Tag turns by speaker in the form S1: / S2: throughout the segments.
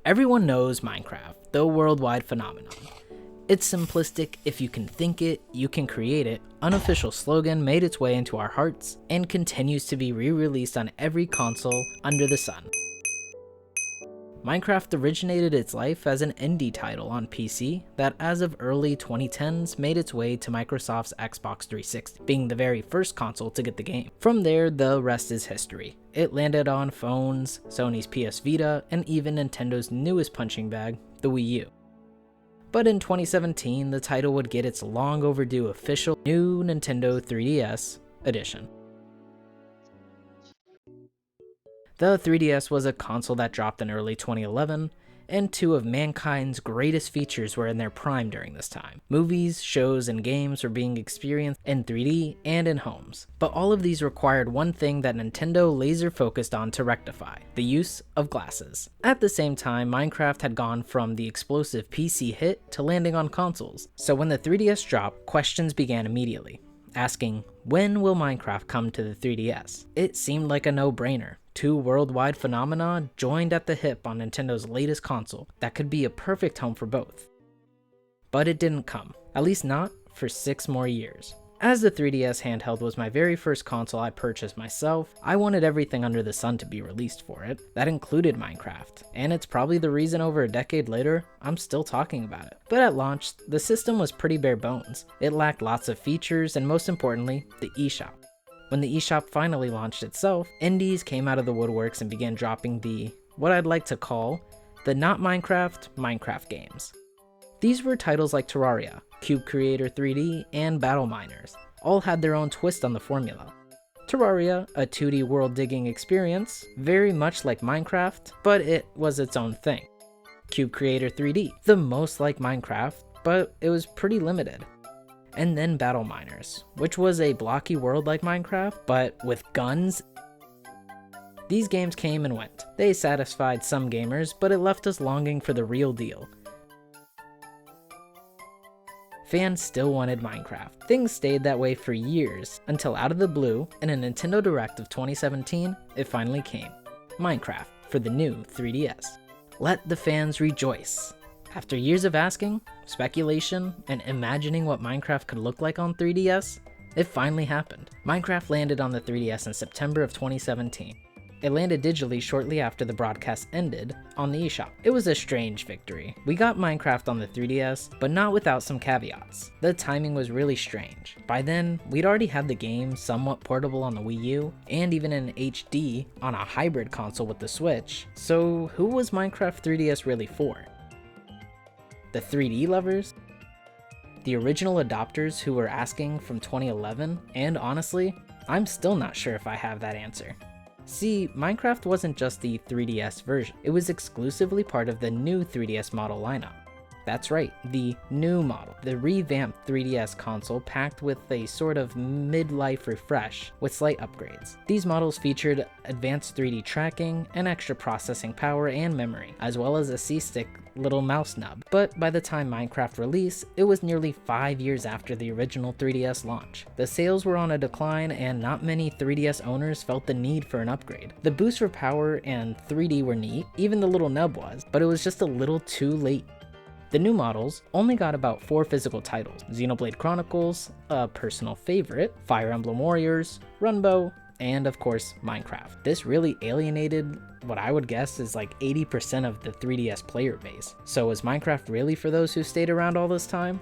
S1: Everyone knows Minecraft, the worldwide phenomenon. It's simplistic, if you can think it, you can create it, unofficial slogan made its way into our hearts and continues to be re-released on every console under the sun. Minecraft originated its life as an indie title on PC that as of early 2010s made its way to Microsoft's Xbox 360, being the very first console to get the game. From there, the rest is history. It landed on phones, Sony's PS Vita, and even Nintendo's newest punching bag, the Wii U. But in 2017, the title would get its long overdue official new Nintendo 3DS edition. The 3DS was a console that dropped in early 2011, and two of mankind's greatest features were in their prime during this time. Movies, shows, and games were being experienced in 3D and in homes. But all of these required one thing that Nintendo laser focused on to rectify: the use of glasses. At the same time, Minecraft had gone from the explosive PC hit to landing on consoles. So when the 3DS dropped, questions began immediately, asking, when will Minecraft come to the 3DS? It seemed like a no-brainer. Two worldwide phenomena joined at the hip on Nintendo's latest console that could be a perfect home for both. But it didn't come, at least not for 6 more years. As the 3DS handheld was my very first console I purchased myself, I wanted everything under the sun to be released for it. That included Minecraft, and it's probably the reason over a decade later, I'm still talking about it. But at launch, the system was pretty bare bones. It lacked lots of features, and most importantly, the eShop. When the eShop finally launched itself, indies came out of the woodworks and began dropping what I'd like to call, the not Minecraft games. These were titles like Terraria, Cube Creator 3D, and Battle Miners. All had their own twist on the formula. Terraria, a 2D world digging experience, very much like Minecraft, but it was its own thing. Cube Creator 3D, the most like Minecraft, but it was pretty limited. And then Battle Miners, which was a blocky world like Minecraft, but with guns. These games came and went. They satisfied some gamers, but it left us longing for the real deal. Fans still wanted Minecraft. Things stayed that way for years, until out of the blue, in a Nintendo Direct of 2017, it finally came. Minecraft for the new 3DS. Let the fans rejoice. After years of asking, speculation, and imagining what Minecraft could look like on 3DS, it finally happened. Minecraft landed on the 3DS in September of 2017. It landed digitally shortly after the broadcast ended on the eShop. It was a strange victory. We got Minecraft on the 3DS, but not without some caveats. The timing was really strange. By then, we'd already had the game somewhat portable on the Wii U, and even in HD on a hybrid console with the Switch, so who was Minecraft 3DS really for? The 3D lovers? The original adopters who were asking from 2011? And honestly, I'm still not sure if I have that answer. See, Minecraft wasn't just the 3DS version, it was exclusively part of the new 3DS model lineup. That's right, the new model, the revamped 3DS console packed with a sort of mid-life refresh with slight upgrades. These models featured advanced 3D tracking and extra processing power and memory, as well as a C-stick little mouse nub. But by the time Minecraft released, it was nearly 5 years after the original 3DS launch. The sales were on a decline and not many 3DS owners felt the need for an upgrade. The boost for power and 3D were neat, even the little nub was, but it was just a little too late. The new models only got about 4 physical titles: Xenoblade Chronicles, a personal favorite, Fire Emblem Warriors, Runbow, and of course Minecraft. This really alienated what I would guess is like 80% of the 3DS player base. So was Minecraft really for those who stayed around all this time?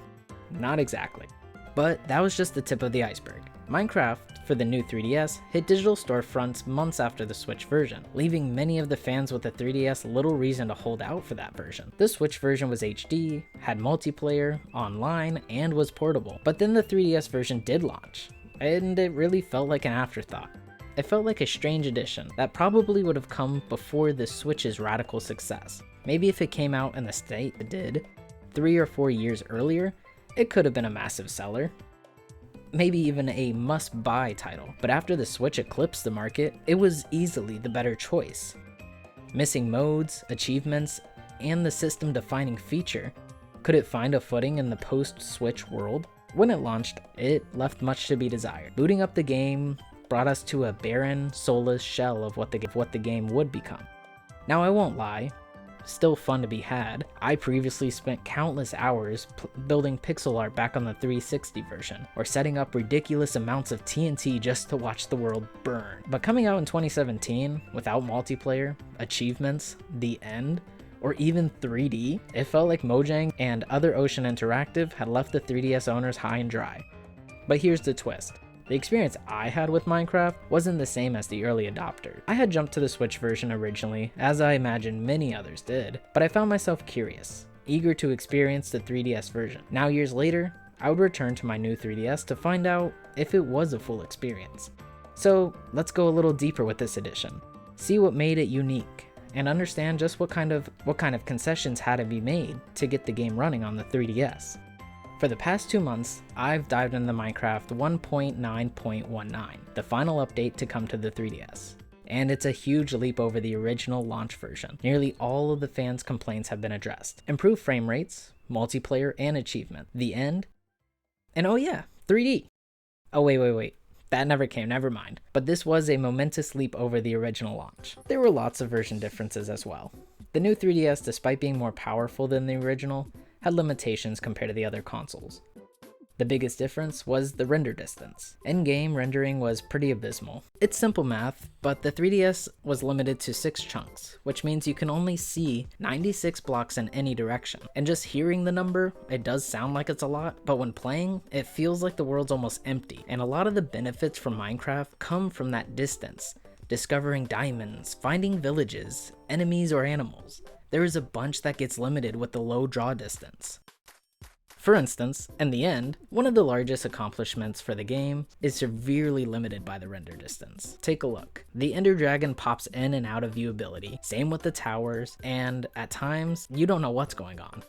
S1: Not exactly. But that was just the tip of the iceberg. Minecraft, for the new 3DS, hit digital storefronts months after the Switch version, leaving many of the fans with the 3DS little reason to hold out for that version. The Switch version was HD, had multiplayer, online, and was portable. But then the 3DS version did launch, and it really felt like an afterthought. It felt like a strange addition that probably would have come before the Switch's radical success. Maybe if it came out in the state it did, 3 or 4 years earlier, it could have been a massive seller. Maybe even a must-buy title, but after the Switch eclipsed the market, it was easily the better choice. Missing modes, achievements, and the system-defining feature, could it find a footing in the post-Switch world? When it launched, it left much to be desired. Booting up the game brought us to a barren, soulless shell of what the game would become. Now I won't lie, still fun to be had. I previously spent countless hours building pixel art back on the 360 version, or setting up ridiculous amounts of TNT just to watch the world burn. But coming out in 2017, without multiplayer, achievements, the end, or even 3D, it felt like Mojang and other Ocean Interactive had left the 3DS owners high and dry. But here's the twist. The experience I had with Minecraft wasn't the same as the early adopter. I had jumped to the Switch version originally, as I imagine many others did, but I found myself curious, eager to experience the 3DS version. Now years later, I would return to my new 3DS to find out if it was a full experience. So let's go a little deeper with this edition, see what made it unique, and understand just what kind of concessions had to be made to get the game running on the 3DS. For the past 2 months, I've dived into Minecraft 1.9.19, the final update to come to the 3DS. And it's a huge leap over the original launch version. Nearly all of the fans' complaints have been addressed. Improved frame rates, multiplayer, and achievement, the end, and oh yeah, 3D. Oh wait. That never came, never mind. But this was a momentous leap over the original launch. There were lots of version differences as well. The new 3DS, despite being more powerful than the original, had limitations compared to the other consoles. The biggest difference was the render distance. In-game rendering was pretty abysmal. It's simple math, but the 3DS was limited to 6 chunks, which means you can only see 96 blocks in any direction. And just hearing the number, it does sound like it's a lot, but when playing, it feels like the world's almost empty. And a lot of the benefits from Minecraft come from that distance. Discovering diamonds, finding villages, enemies, or animals. There is a bunch that gets limited with the low draw distance. For instance, in the end, one of the largest accomplishments for the game is severely limited by the render distance. Take a look. The Ender Dragon pops in and out of viewability, same with the towers, and at times, you don't know what's going on.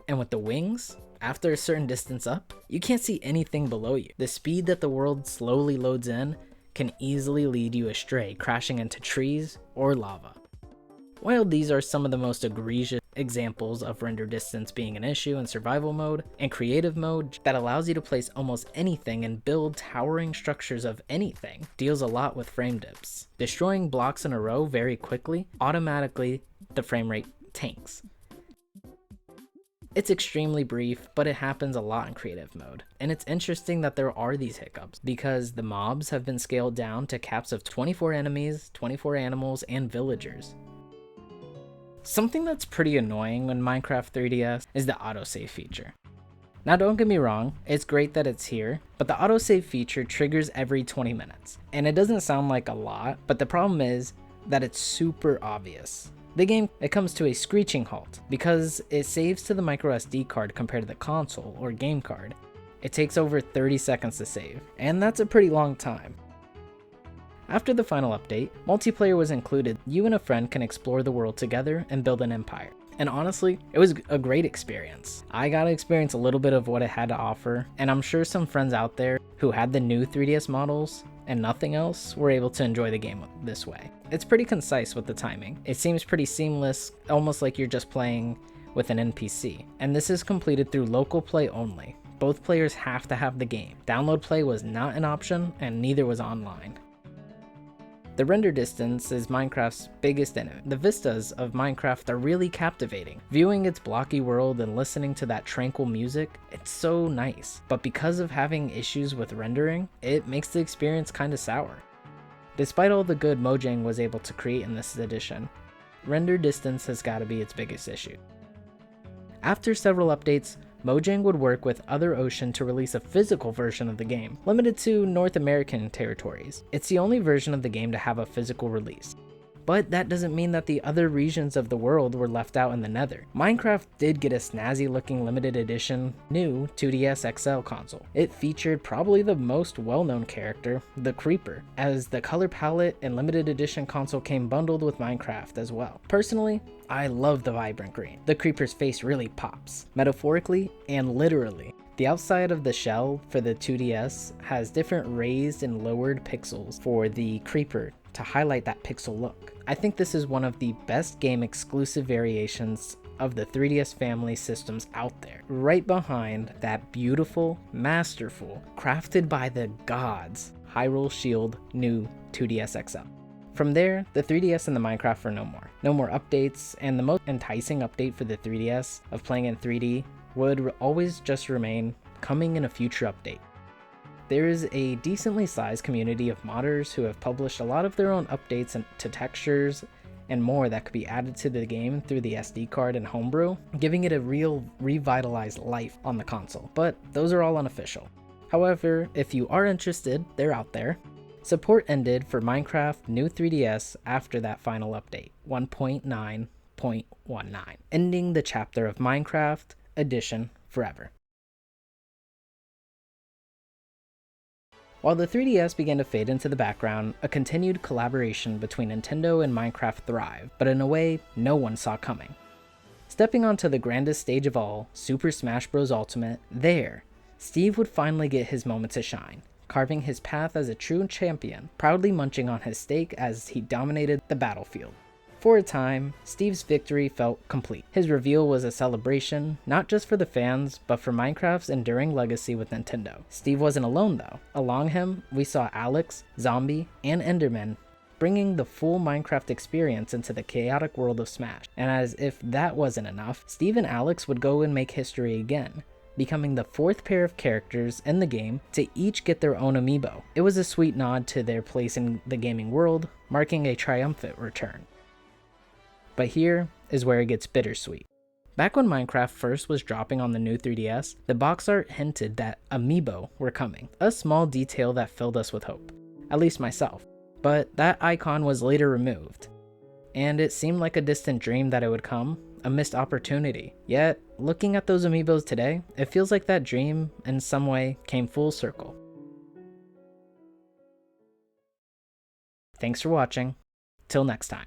S1: And with the wings, after a certain distance up, you can't see anything below you. The speed that the world slowly loads in can easily lead you astray, crashing into trees or lava. While these are some of the most egregious examples of render distance being an issue in survival mode, and creative mode that allows you to place almost anything and build towering structures of anything deals a lot with frame dips. Destroying blocks in a row very quickly, automatically the frame rate tanks. It's extremely brief, but it happens a lot in creative mode. And it's interesting that there are these hiccups, because the mobs have been scaled down to caps of 24 enemies, 24 animals, and villagers. Something that's pretty annoying when Minecraft 3DS is the autosave feature. Now don't get me wrong, it's great that it's here, but the autosave feature triggers every 20 minutes. And it doesn't sound like a lot, but the problem is that it's super obvious. The game, it comes to a screeching halt because it saves to the microSD card compared to the console or game card. It takes over 30 seconds to save, and that's a pretty long time. After the final update, multiplayer was included. You and a friend can explore the world together and build an empire. And honestly, it was a great experience. I got to experience a little bit of what it had to offer, and I'm sure some friends out there who had the new 3DS models and nothing else were able to enjoy the game this way. It's pretty concise with the timing. It seems pretty seamless, almost like you're just playing with an NPC. And this is completed through local play only. Both players have to have the game. Download play was not an option, and neither was online. The render distance is Minecraft's biggest enemy. The vistas of Minecraft are really captivating. Viewing its blocky world and listening to that tranquil music, it's so nice. But because of having issues with rendering, it makes the experience kinda sour. Despite all the good Mojang was able to create in this edition, render distance has gotta be its biggest issue. After several updates, Mojang would work with other Ocean to release a physical version of the game, limited to North American territories. It's the only version of the game to have a physical release. But that doesn't mean that the other regions of the world were left out in the nether. Minecraft did get a snazzy looking limited edition new 2DS XL console. It featured probably the most well-known character, the Creeper, as the color palette and limited edition console came bundled with Minecraft as well. Personally, I love the vibrant green. The Creeper's face really pops, metaphorically and literally. The outside of the shell for the 2DS has different raised and lowered pixels for the Creeper to highlight that pixel look. I think this is one of the best game exclusive variations of the 3DS family systems out there. Right behind that beautiful, masterful, crafted by the gods, Hyrule Shield new 2DS XL. From there, the 3DS and the Minecraft were no more. No more updates, and the most enticing update for the 3DS of playing in 3D would always just remain coming in a future update. There is a decently sized community of modders who have published a lot of their own updates to textures and more that could be added to the game through the SD card and homebrew, giving it a real revitalized life on the console, but those are all unofficial. However, if you are interested, they're out there. Support ended for Minecraft New 3DS after that final update, 1.9.19, ending the chapter of Minecraft Edition forever. While the 3DS began to fade into the background, a continued collaboration between Nintendo and Minecraft thrived, but in a way no one saw coming. Stepping onto the grandest stage of all, Super Smash Bros. Ultimate, Steve would finally get his moment to shine, carving his path as a true champion, proudly munching on his steak as he dominated the battlefield. For a time, Steve's victory felt complete. His reveal was a celebration, not just for the fans, but for Minecraft's enduring legacy with Nintendo. Steve wasn't alone though. Along him, we saw Alex, Zombie, and Enderman, bringing the full Minecraft experience into the chaotic world of Smash. And as if that wasn't enough, Steve and Alex would go and make history again, becoming the fourth pair of characters in the game to each get their own amiibo. It was a sweet nod to their place in the gaming world, marking a triumphant return. But here is where it gets bittersweet. Back when Minecraft first was dropping on the new 3DS, the box art hinted that amiibo were coming, a small detail that filled us with hope, at least myself. But that icon was later removed, and it seemed like a distant dream that it would come, a missed opportunity. Yet, looking at those amiibos today, it feels like that dream, in some way, came full circle. Thanks for watching. Till next time.